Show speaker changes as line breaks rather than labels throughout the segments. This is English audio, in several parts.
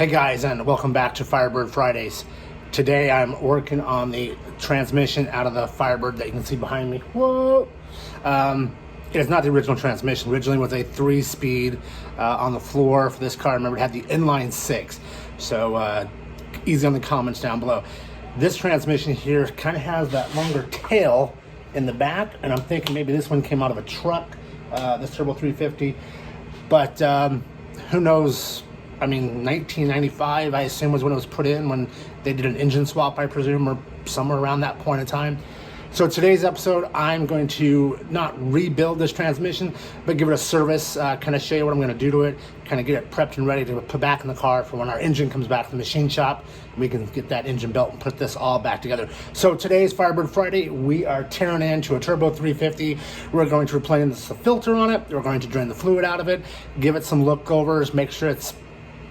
Hey guys, and welcome back to Firebird Fridays. Today I'm working on the transmission out of the Firebird that you can see behind me. Whoa! It is not the original transmission. Originally it was a 3-speed on the floor for this car. Remember, it had the inline 6. So easy on the comments down below. This transmission here kind of has that longer tail in the back, and I'm thinking maybe this one came out of a truck, this Turbo 350. But who knows? I mean, 1995, I assume, was when it was put in, when they did an engine swap, I presume, or somewhere around that point in time. So today's episode, I'm going to not rebuild this transmission, but give it a service, kind of show you what I'm going to do to it, kind of get it prepped and ready to put back in the car for when our engine comes back from the machine shop. We can get that engine built and put this all back together. So today's Firebird Friday, we are tearing into a Turbo 350. We're going to replace the filter on it. We're going to drain the fluid out of it, give it some lookovers, make sure it's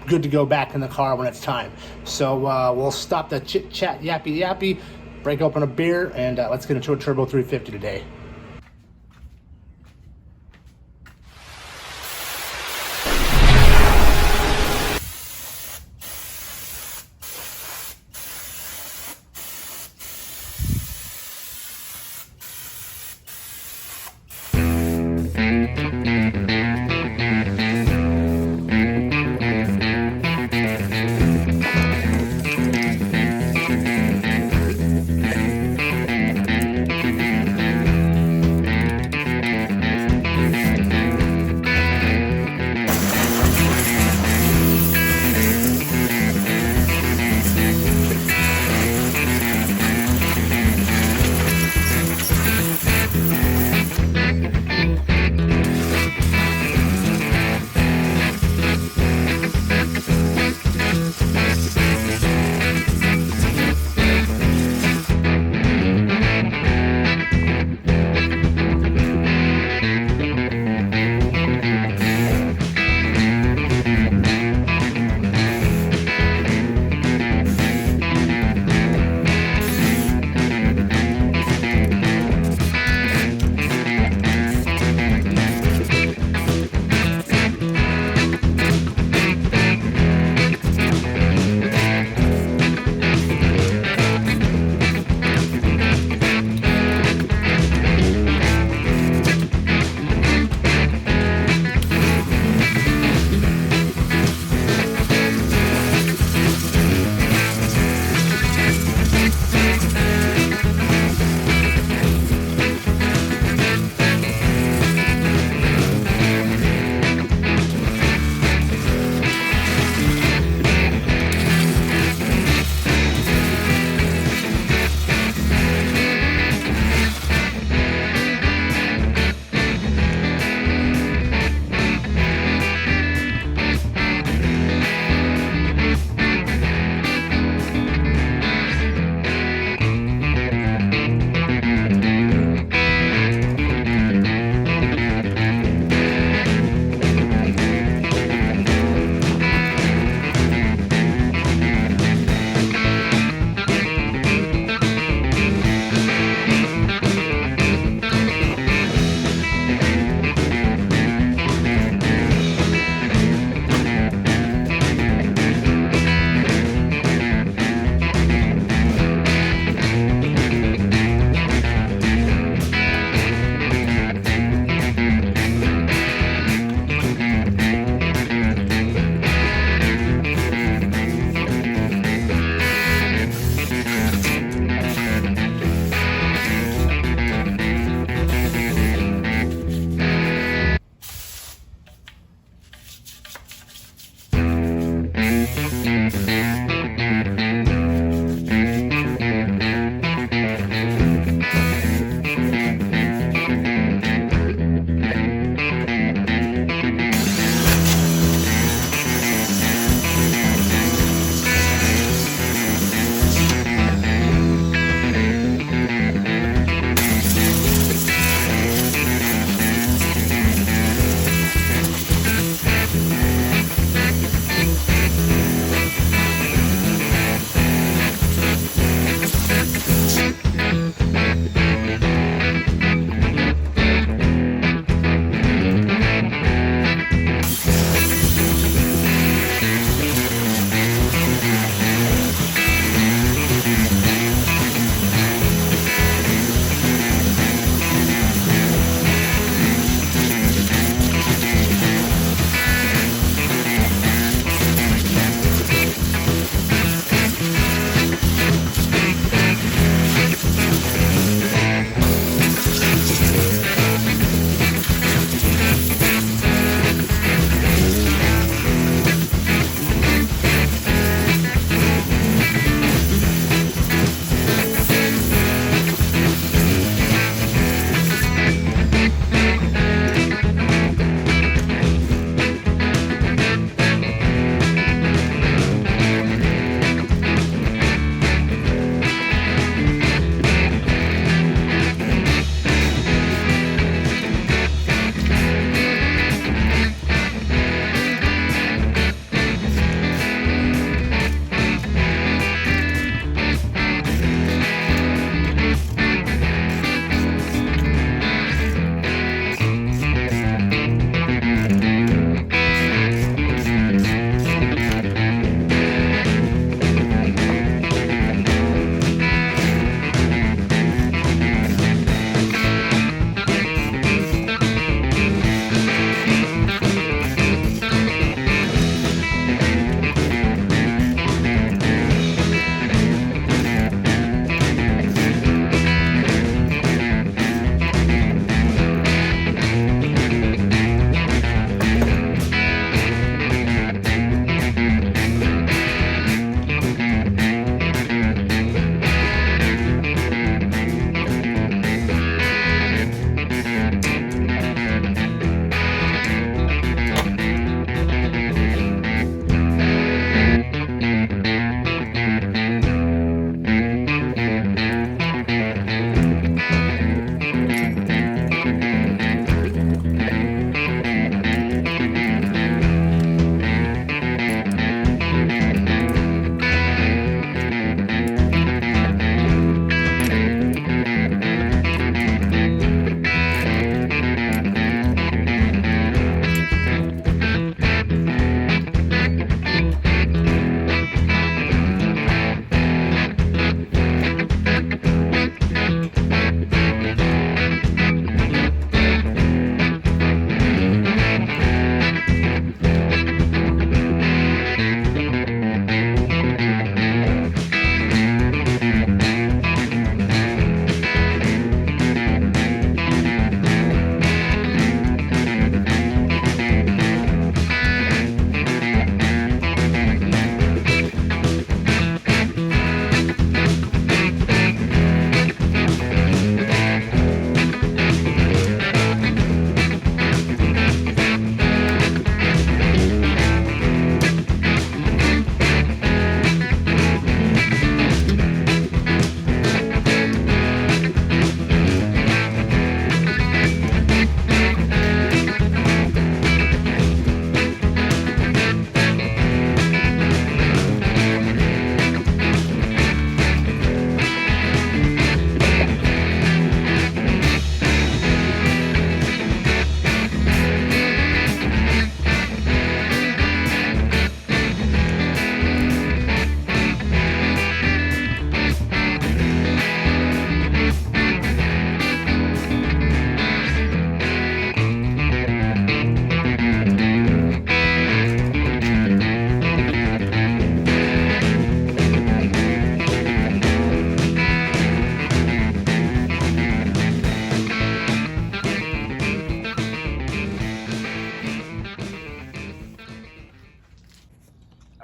good to go back in the car when it's time. So we'll stop the chit chat yappy, break open a beer, and let's get into a Turbo 350 today.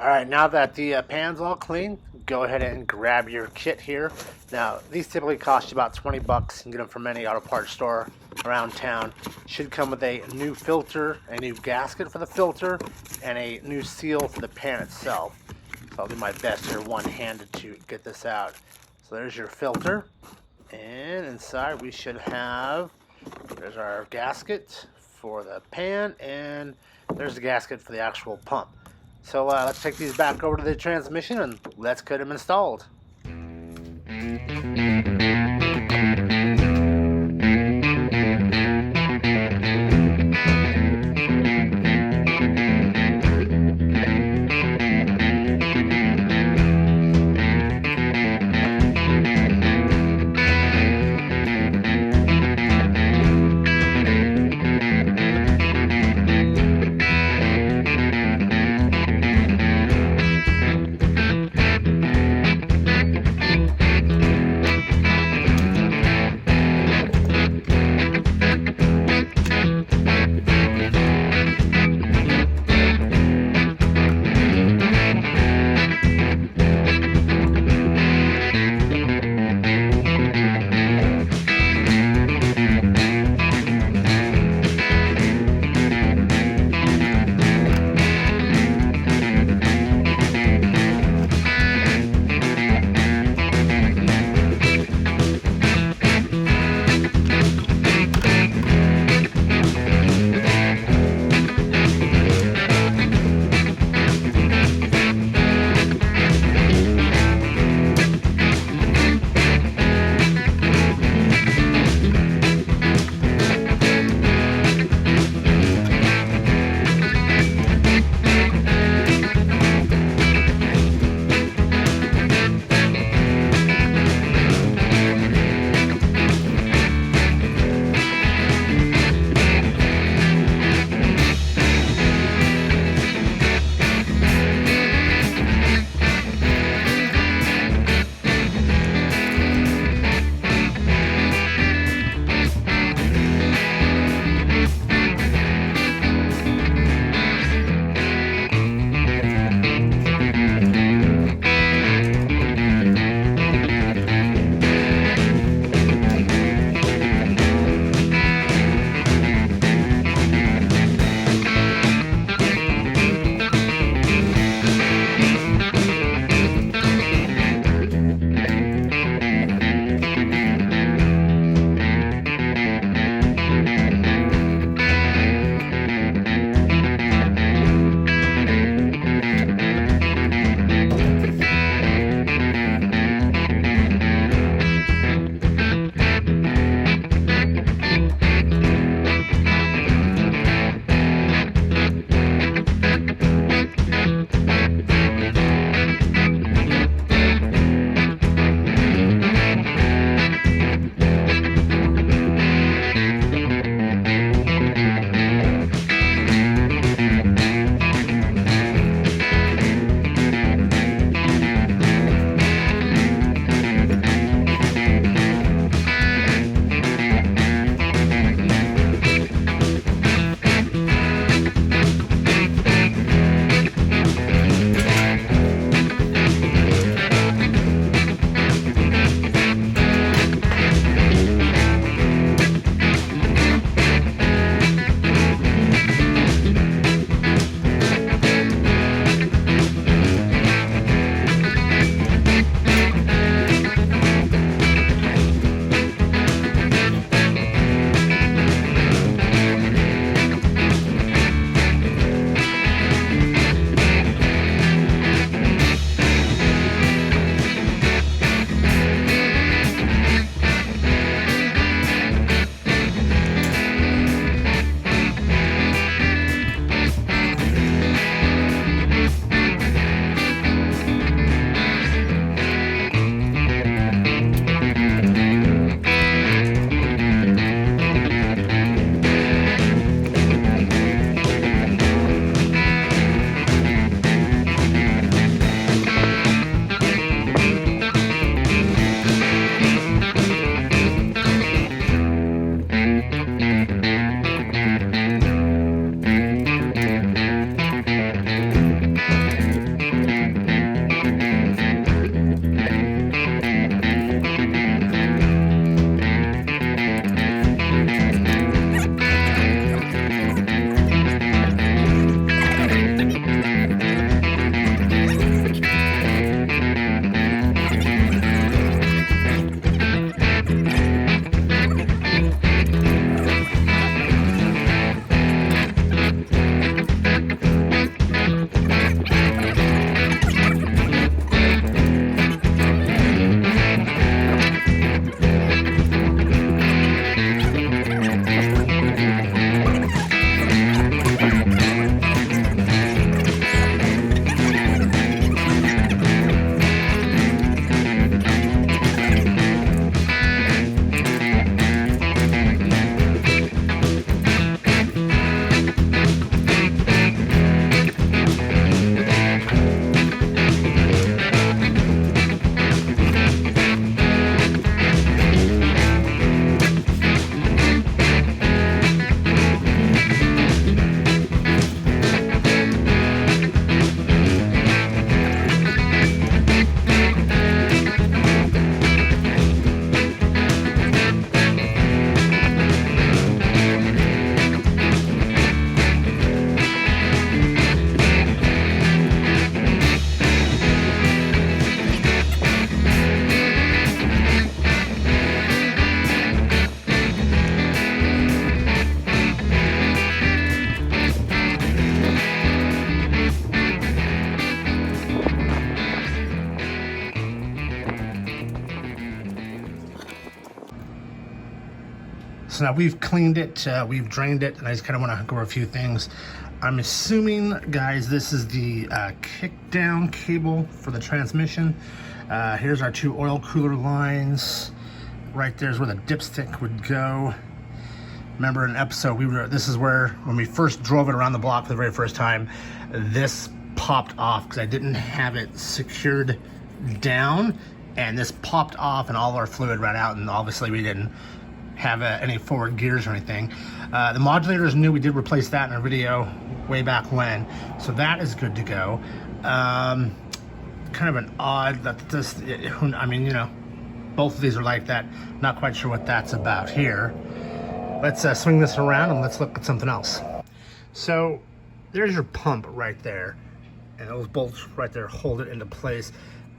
Alright, now that the pan's all clean, go ahead and grab your kit here. Now, these typically cost you about 20 bucks. You can get them from any auto parts store around town. Should come with a new filter, a new gasket for the filter, and a new seal for the pan itself. So I'll do my best here one-handed to get this out. So there's your filter. And inside we should have, there's our gasket for the pan, and there's the gasket for the actual pump. So let's take these back over to the transmission and let's get them installed. So now we've cleaned it, we've drained it, and I just kind of want to go over a few things. I'm assuming, guys, this is the kick down cable for the transmission. Here's our two oil cooler lines. Right there's where the dipstick would go. Remember in an episode, this is where, when we first drove it around the block for the very first time, this popped off because I didn't have it secured down, and this popped off and all our fluid ran out, and obviously we didn't have any forward gears or anything. The modulator is new. We did replace that in a video way back when, so that is good to go. Kind of an odd that this, I mean, you know, both of these are like that. Not quite sure what that's about here. Let's swing this around and let's look at something else. So there's your pump right there, and those bolts right there hold it into place.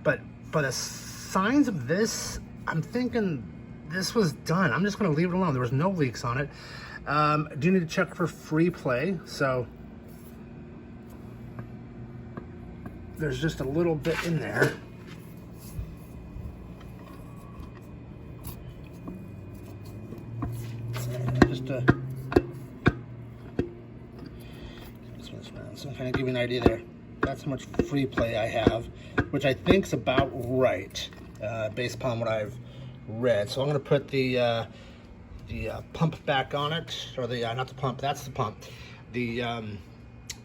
But by the signs of this, I'm thinking this was done. I'm just going to leave it alone. There was no leaks on it. I do need to check for free play. So there's just a little bit in there. So I'm kind of give you an idea there. That's how much free play I have, which I think is about right, based upon what I've read. So I'm going to put the pump back on it, or the not the pump. That's the pump. The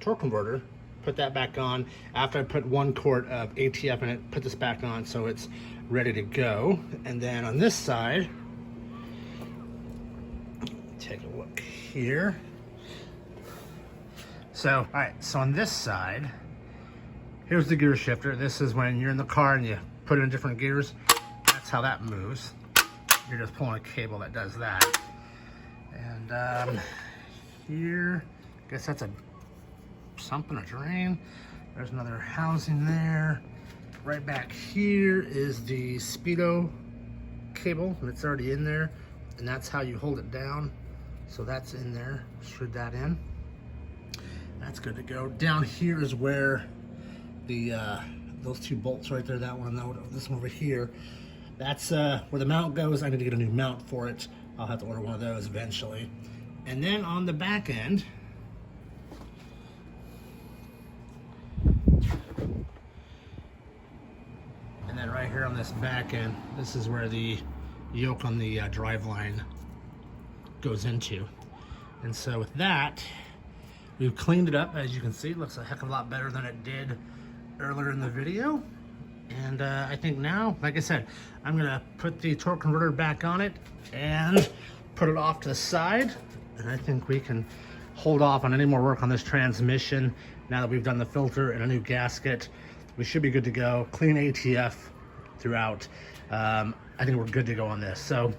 torque converter. Put that back on after I put 1 quart of ATF in it. Put this back on so it's ready to go. And then on this side, take a look here. So, all right, so on this side, here's the gear shifter. This is when you're in the car and you put it in different gears. That's how that moves. You're just pulling a cable that does that. And here, I guess that's something, a drain. There's another housing there. Right back here is the speedo cable, and it's already in there. And that's how you hold it down. So that's in there, screwed that in. That's good to go. Down here is where the those 2 bolts right there, that one and this one over here, that's where the mount goes. I need to get a new mount for it. I'll have to order one of those eventually. And then on the back end, and then right here on this back end, this is where the yoke on the drive line goes into. And so with that, we've cleaned it up. As you can see, it looks a heck of a lot better than it did earlier in the video. And I think now, like I said, I'm gonna put the torque converter back on it and put it off to the side. And I think we can hold off on any more work on this transmission now that we've done the filter and a new gasket. We should be good to go. Clean ATF throughout. I think we're good to go on this. So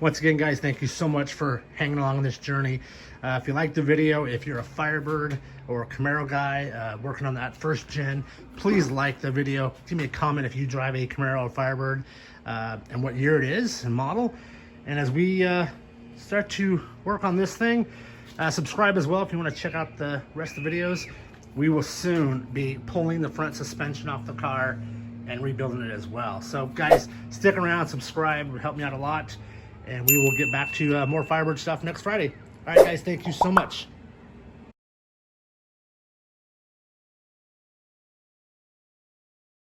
once again, guys, thank you so much for hanging along on this journey. If you liked the video, if you're a Firebird or a Camaro guy working on that first gen, please like the video. Give me a comment if you drive a Camaro or Firebird and what year it is and model. And as we start to work on this thing, subscribe as well if you want to check out the rest of the videos. We will soon be pulling the front suspension off the car and rebuilding it as well. So guys, stick around, subscribe, it would help me out a lot. And we will get back to more Firebird stuff next Friday. All right, guys, thank you so much.